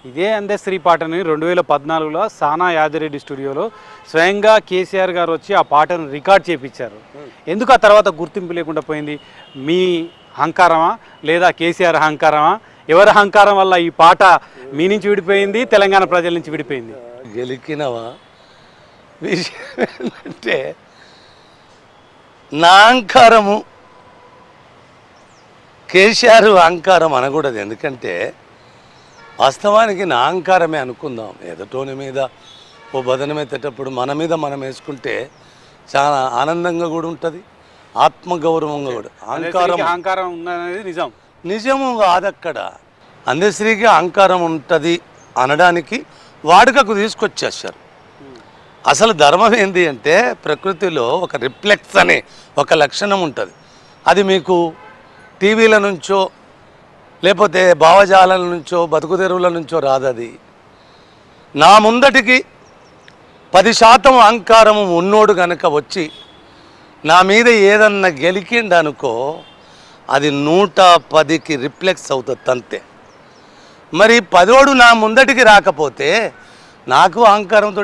ఇదే అందశ్రీ పాటని 2014లో సానా యాదిరెడ్డి స్టూడియోలో స్వయంగా కేసీఆర్ గారు వచ్చి ఆ పాటను రికార్డ్ చేయించారు. ఎందుకు ఆ తర్వాత గుర్తింపు లేకుండా పోయింది? మీ అహంకారమా లేదా కేసీఆర్ అహంకారమా? ఎవరి అహంకారం వల్ల ఈ పాట మీ నుంచి విడిపోయింది, తెలంగాణ ప్రజల నుంచి విడిపోయింది? గెలికినవా విషయం ఏంటంటే నా అహంకారము కేసీఆర్ అహంకారం అనకూడదు. ఎందుకంటే వాస్తవానికి నా అహంకారమే అనుకుందాం. ఎదటోని మీద ఓ బదనమెత్తేటప్పుడు మన మీద మనం వేసుకుంటే చాలా ఆనందంగా కూడా ఉంటుంది, ఆత్మగౌరవంగా కూడా. అహంకారం ఉన్నది నిజం, నిజము కాదక్కడ. అందశ్రీకి అహంకారం ఉంటుంది అనడానికి వాడుకకు తీసుకొచ్చేసారు. అసలు ధర్మం ఏంటి అంటే ప్రకృతిలో ఒక రిఫ్లెక్స్ అనే ఒక లక్షణం ఉంటుంది. అది మీకు టీవీల నుంచో లేకపోతే భావజాలాల నుంచో బతుకుదెరువుల నుంచో రాదు. అది నా ముందటికి 10% అహంకారము ఉన్నోడు కనుక వచ్చి నా మీద ఏదన్నా గెలికిండనుకో అది 110కి రిఫ్లెక్స్ అవుతుంది అంతే. మరి 10ఓడు నా ముందటికి రాకపోతే నాకు అహంకారంతో